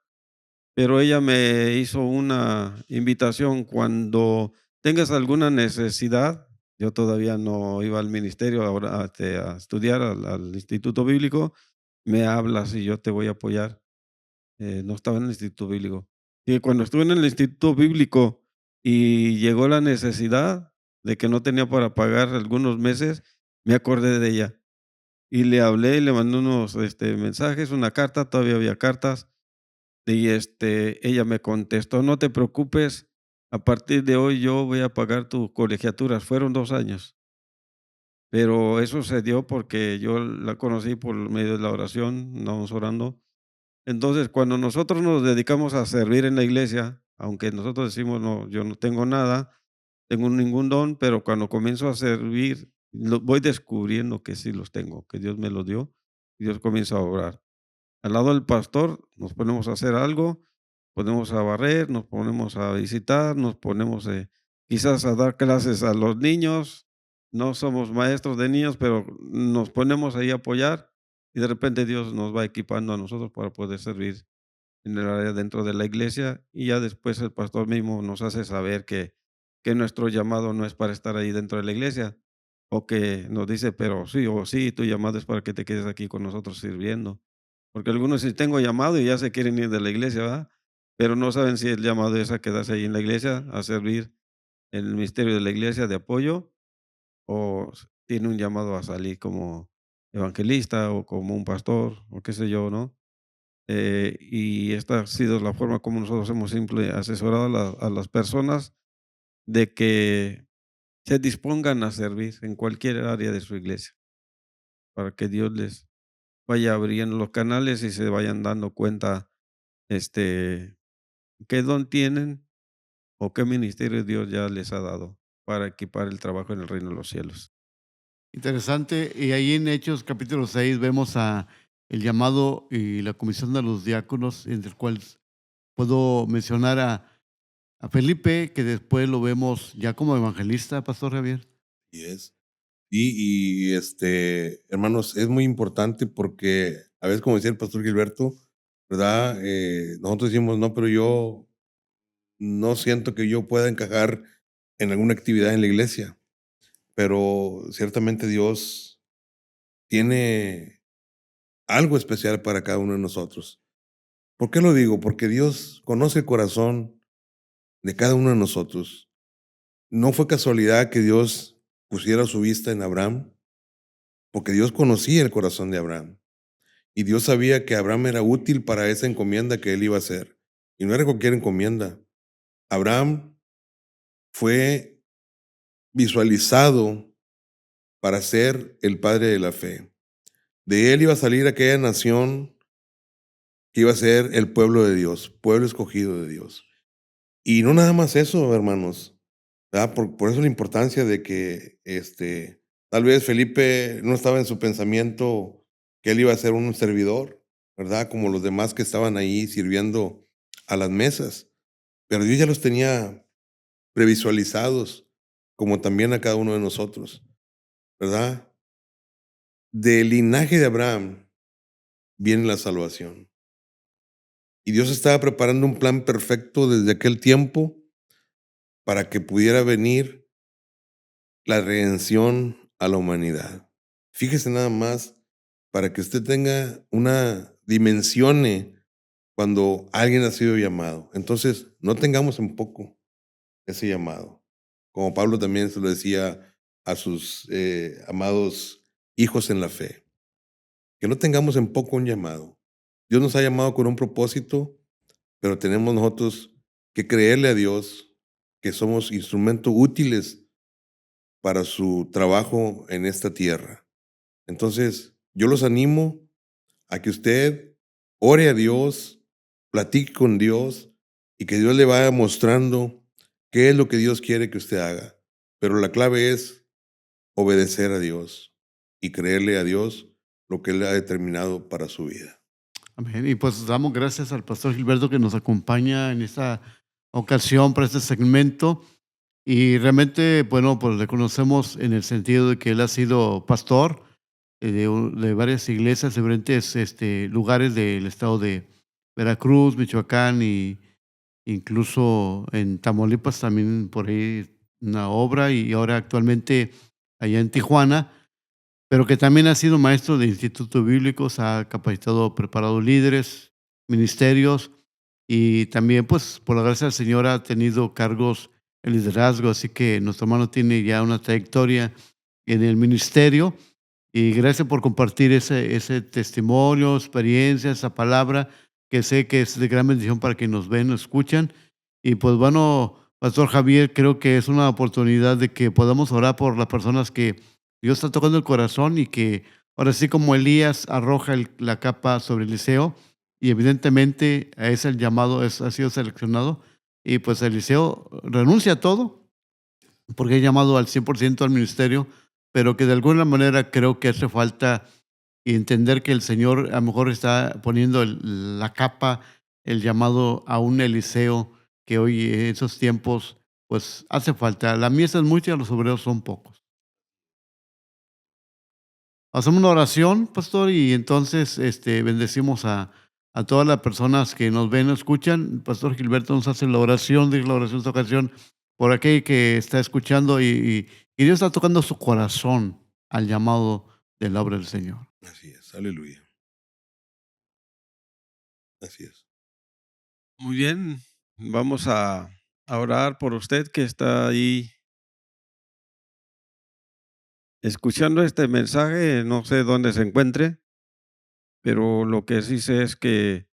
pero ella me hizo una invitación: "Cuando tengas alguna necesidad", yo todavía no iba al ministerio ahora, a estudiar al instituto bíblico, "me hablas y yo te voy a apoyar". No estaba en el instituto bíblico. Y cuando estuve en el instituto bíblico y llegó la necesidad de que no tenía para pagar algunos meses, me acordé de ella y le hablé, le mandé unos, mensajes, una carta, todavía había cartas, y, ella me contestó: "No te preocupes, a partir de hoy yo voy a pagar tus colegiaturas". Fueron 2 años, pero eso se dio porque yo la conocí por medio de la oración, andábamos orando. Entonces, cuando nosotros nos dedicamos a servir en la iglesia, aunque nosotros decimos: "No, yo no tengo nada, tengo ningún don", pero cuando comienzo a servir, lo voy descubriendo que sí los tengo, que Dios me los dio, y Dios comienza a obrar. Al lado del pastor nos ponemos a hacer algo, ponemos a barrer, nos ponemos a visitar, nos ponemos, quizás a dar clases a los niños. No somos maestros de niños, pero nos ponemos ahí a apoyar y de repente Dios nos va equipando a nosotros para poder servir en el área dentro de la iglesia y ya después el pastor mismo nos hace saber que nuestro llamado no es para estar ahí dentro de la iglesia o que nos dice, pero sí, o sí, tu llamado es para que te quedes aquí con nosotros sirviendo. Porque algunos sí tengo llamado y ya se quieren ir de la iglesia, ¿verdad? Pero no saben si el llamado es a quedarse ahí en la iglesia, a servir en el ministerio de la iglesia de apoyo o tiene un llamado a salir como evangelista o como un pastor o qué sé yo, ¿no? Y esta ha sido la forma como nosotros hemos simple asesorado a las personas de que se dispongan a servir en cualquier área de su iglesia, para que Dios les vaya abriendo los canales y se vayan dando cuenta, este, qué don tienen o qué ministerio Dios ya les ha dado para equipar el trabajo en el reino de los cielos. Interesante. Y ahí en Hechos capítulo 6 vemos a el llamado y la comisión de los diáconos, entre el cual puedo mencionar a Felipe, que después lo vemos ya como evangelista, Pastor Javier. Y es. Hermanos, es muy importante porque a veces, como decía el pastor Gilberto, ¿verdad? Nosotros decimos, no, pero yo no siento que yo pueda encajar en alguna actividad en la iglesia, pero ciertamente Dios tiene algo especial para cada uno de nosotros. ¿Por qué lo digo? Porque Dios conoce el corazón de cada uno de nosotros. No fue casualidad que Dios pusiera su vista en Abraham, porque Dios conocía el corazón de Abraham. Y Dios sabía que Abraham era útil para esa encomienda que él iba a hacer. Y no era cualquier encomienda. Abraham fue visualizado para ser el padre de la fe. De él iba a salir aquella nación que iba a ser el pueblo de Dios, pueblo escogido de Dios. Y no nada más eso, hermanos, ¿verdad? Por eso la importancia de que tal vez Felipe no estaba en su pensamiento que él iba a ser un servidor, ¿verdad? Como los demás que estaban ahí sirviendo a las mesas. Pero Dios ya los tenía previsualizados, como también a cada uno de nosotros, ¿verdad? Del linaje de Abraham viene la salvación. Y Dios estaba preparando un plan perfecto desde aquel tiempo para que pudiera venir la redención a la humanidad. Fíjese nada más, para que usted tenga una dimensione cuando alguien ha sido llamado. Entonces, no tengamos en poco ese llamado. Como Pablo también se lo decía a sus amados hijos en la fe, que no tengamos en poco un llamado. Dios nos ha llamado con un propósito, pero tenemos nosotros que creerle a Dios que somos instrumentos útiles para su trabajo en esta tierra. Entonces, yo los animo a que usted ore a Dios, platique con Dios y que Dios le vaya mostrando qué es lo que Dios quiere que usted haga. Pero la clave es obedecer a Dios y creerle a Dios lo que Él ha determinado para su vida. Amén. Y pues damos gracias al pastor Gilberto que nos acompaña en esta ocasión para este segmento. Y realmente, bueno, pues le conocemos en el sentido de que él ha sido pastor de varias iglesias, de diferentes lugares del estado de Veracruz, Michoacán y incluso en Tamaulipas también por ahí una obra y ahora actualmente allá en Tijuana, pero que también ha sido maestro de institutos bíblicos, ha capacitado, preparado líderes, ministerios y también, pues, por la gracia del Señor ha tenido cargos en liderazgo, así que nuestro hermano tiene ya una trayectoria en el ministerio y gracias por compartir ese testimonio, experiencia, esa palabra que sé que es de gran bendición para quienes nos ven, nos escuchan. Y pues bueno, Pastor Javier, creo que es una oportunidad de que podamos orar por las personas que Dios está tocando el corazón y que ahora sí como Elías arroja la capa sobre Eliseo y evidentemente es el llamado, ha sido seleccionado y pues Eliseo renuncia a todo porque es llamado al 100% al ministerio, pero que de alguna manera creo que hace falta entender que el Señor a lo mejor está poniendo la capa, el llamado a un Eliseo que hoy en esos tiempos pues hace falta. La mies es mucha, los obreros son pocos. Hacemos una oración, pastor, y entonces bendecimos a todas las personas que nos ven o escuchan. El pastor Gilberto nos hace la oración, dice la oración esta ocasión, por aquel que está escuchando y Dios está tocando su corazón al llamado de la obra del Señor. Así es, aleluya. Así es. Muy bien, vamos a orar por usted que está ahí escuchando este mensaje. No sé dónde se encuentre, pero lo que sí sé es que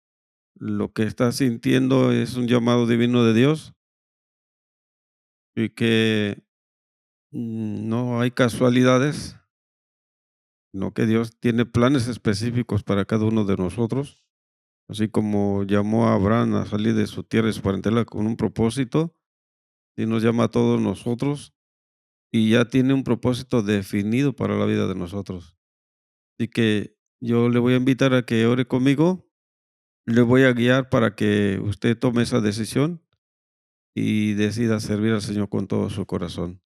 lo que está sintiendo es un llamado divino de Dios y que no hay casualidades, no que Dios tiene planes específicos para cada uno de nosotros, así como llamó a Abraham a salir de su tierra y su parentela con un propósito, y nos llama a todos nosotros y ya tiene un propósito definido para la vida de nosotros. Así que yo le voy a invitar a que ore conmigo, le voy a guiar para que usted tome esa decisión y decida servir al Señor con todo su corazón.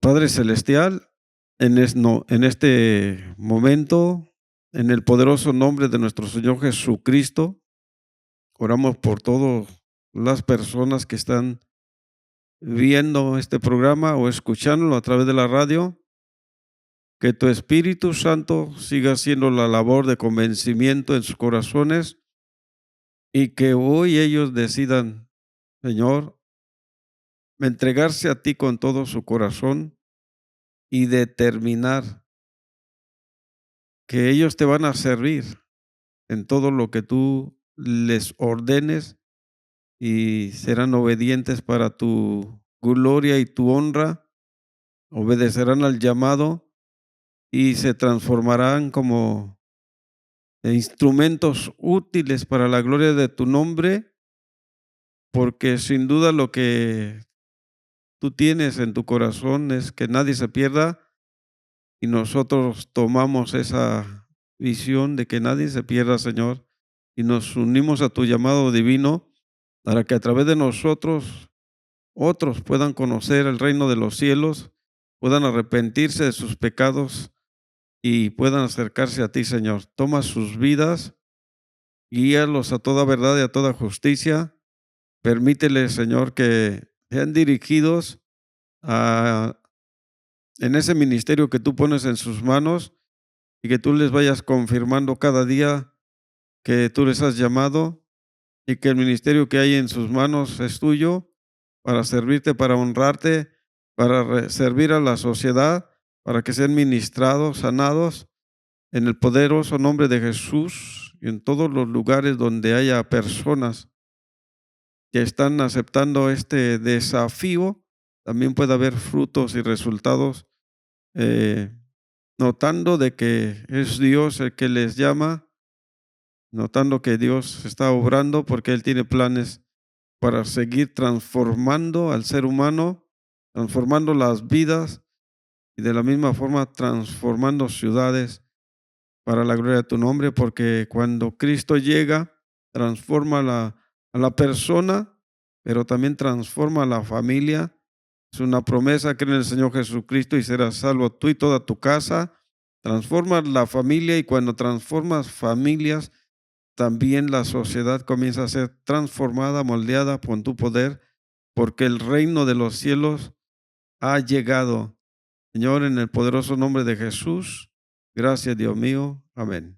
Padre Celestial, en este momento, en el poderoso nombre de nuestro Señor Jesucristo, oramos por todas las personas que están viendo este programa o escuchándolo a través de la radio, que tu Espíritu Santo siga haciendo la labor de convencimiento en sus corazones y que hoy ellos decidan, Señor, entregarse a ti con todo su corazón y determinar que ellos te van a servir en todo lo que tú les ordenes y serán obedientes para tu gloria y tu honra, obedecerán al llamado y se transformarán como instrumentos útiles para la gloria de tu nombre, porque sin duda lo que tú tienes en tu corazón es que nadie se pierda y nosotros tomamos esa visión de que nadie se pierda, Señor, y nos unimos a tu llamado divino para que a través de nosotros otros puedan conocer el reino de los cielos, puedan arrepentirse de sus pecados y puedan acercarse a ti, Señor. Toma sus vidas, guíalos a toda verdad y a toda justicia. Permítele, Señor, que sean dirigidos a, en ese ministerio que tú pones en sus manos y que tú les vayas confirmando cada día que tú les has llamado y que el ministerio que hay en sus manos es tuyo para servirte, para honrarte, para servir a la sociedad, para que sean ministrados, sanados en el poderoso nombre de Jesús y en todos los lugares donde haya personas que están aceptando este desafío, también puede haber frutos y resultados, eh, notando de que es Dios el que les llama, notando que Dios está obrando porque Él tiene planes para seguir transformando al ser humano, transformando las vidas y de la misma forma transformando ciudades para la gloria de tu nombre, porque cuando Cristo llega, transforma a la persona, pero también transforma a la familia. Es una promesa, cree en el Señor Jesucristo y serás salvo tú y toda tu casa. Transformas la familia y cuando transformas familias, también la sociedad comienza a ser transformada, moldeada con tu poder, porque el reino de los cielos ha llegado. Señor, en el poderoso nombre de Jesús, gracias, Dios mío. Amén.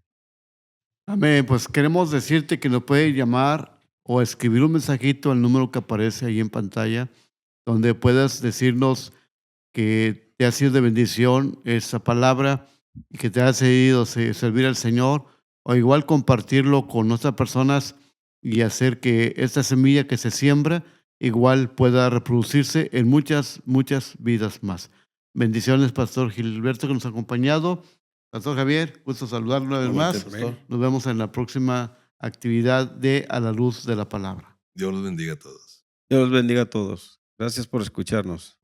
Amén. Pues queremos decirte que nos puede llamar o escribir un mensajito al número que aparece ahí en pantalla, donde puedas decirnos que te ha sido de bendición esa palabra y que te ha seguido servir al Señor, o igual compartirlo con otras personas y hacer que esta semilla que se siembra igual pueda reproducirse en muchas, muchas vidas más. Bendiciones, Pastor Gilberto, que nos ha acompañado. Pastor Javier, gusto saludarlo una vez más. Pastor. Nos vemos en la próxima actividad de A la Luz de la Palabra. Dios los bendiga a todos. Dios los bendiga a todos. Gracias por escucharnos.